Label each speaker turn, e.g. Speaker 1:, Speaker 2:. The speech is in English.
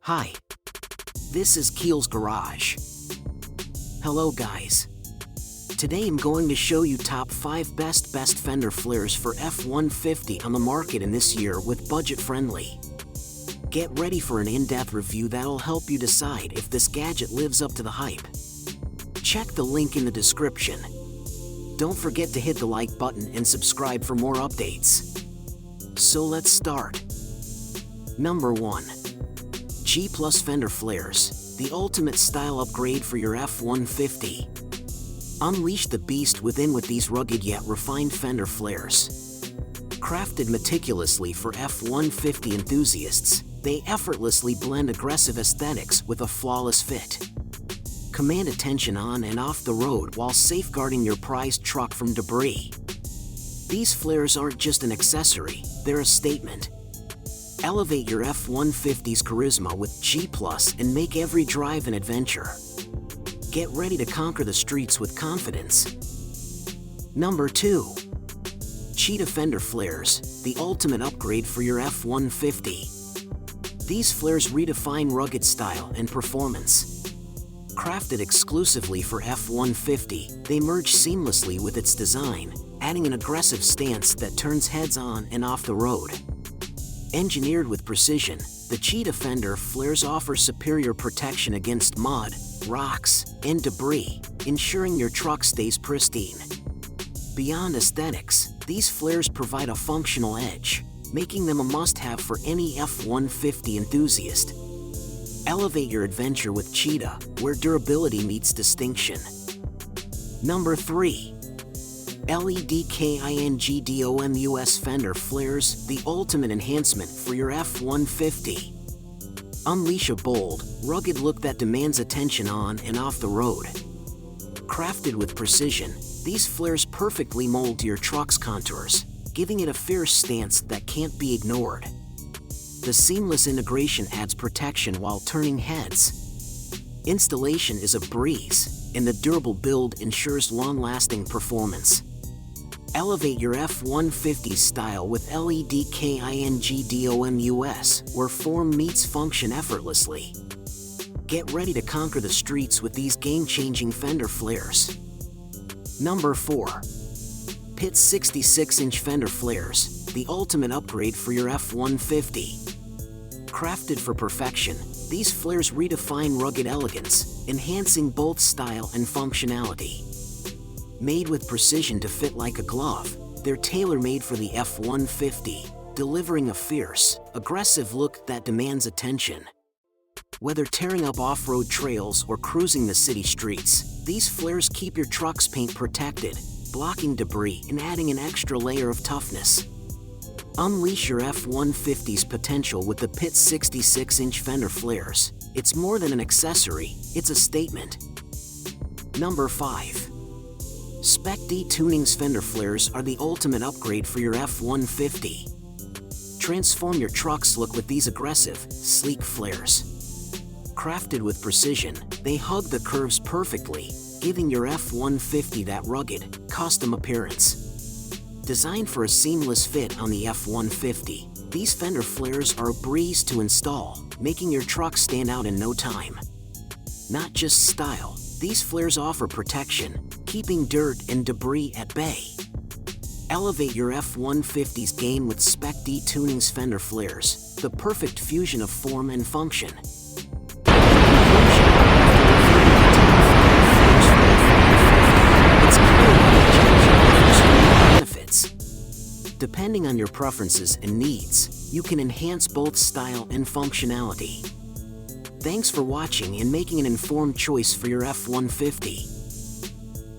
Speaker 1: Hi, this is Keel's Garage. Hello guys. Today I'm going to show you top 5 best Fender Flares for F150 on the market in this year with budget friendly. Get ready for an in-depth review that'll help you decide if this gadget lives up to the hype. Check the link in the description. Don't forget to hit the like button and subscribe for more updates. So let's start. Number 1. G+ Fender Flares, the ultimate style upgrade for your F150. Unleash the beast within with these rugged yet refined Fender Flares. Crafted meticulously for F150 enthusiasts, they effortlessly blend aggressive aesthetics with a flawless fit. Command attention on and off the road while safeguarding your prized truck from debris. These flares aren't just an accessory, they're a statement. Elevate your F150's charisma with G+ and make every drive an adventure. Get ready to conquer the streets with confidence. Number 2. Cheetah Fender Flares, the ultimate upgrade for your F150. These flares redefine rugged style and performance. Crafted exclusively for F150, they merge seamlessly with its design, adding an aggressive stance that turns heads on and off the road. Engineered with precision, the Cheetah Fender Flares offer superior protection against mud, rocks, and debris, ensuring your truck stays pristine. Beyond aesthetics, these flares provide a functional edge, making them a must-have for any F150 enthusiast. Elevate your adventure with Cheetah, where durability meets distinction. Number 3. LEDKINGDOMUS Fender Flares, the ultimate enhancement for your F150. Unleash a bold, rugged look that demands attention on and off the road. Crafted with precision, these flares perfectly mold to your truck's contours, giving it a fierce stance that can't be ignored. The seamless integration adds protection while turning heads. Installation is a breeze, and the durable build ensures long-lasting performance. Elevate your F150 style with LEDKINGDOMUS, where form meets function effortlessly. Get ready to conquer the streets with these game-changing Fender Flares. Number 4. Pitts 66-inch Fender Flares, the ultimate upgrade for your F150. Crafted for perfection, these flares redefine rugged elegance, enhancing both style and functionality. Made with precision to fit like a glove, they're tailor-made for the F150, delivering a fierce, aggressive look that demands attention. Whether tearing up off-road trails or cruising the city streets, these flares keep your truck's paint protected, blocking debris and adding an extra layer of toughness. Unleash your F150's potential with the Pitts 66-inch Fender Flares. It's more than an accessory, it's a statement. Number 5. SpecD Tuning's Fender Flares are the ultimate upgrade for your F150. Transform your truck's look with these aggressive, sleek flares. Crafted with precision, they hug the curves perfectly, giving your F150 that rugged, custom appearance. Designed for a seamless fit on the F150, these Fender Flares are a breeze to install, making your truck stand out in no time. Not just style, these flares offer protection, keeping dirt and debris at bay. Elevate your F150's game with SpecD Tuning's Fender Flares, the perfect fusion of form and function. Depending on your preferences and needs, you can enhance both style and functionality. Thanks for watching and making an informed choice for your F150.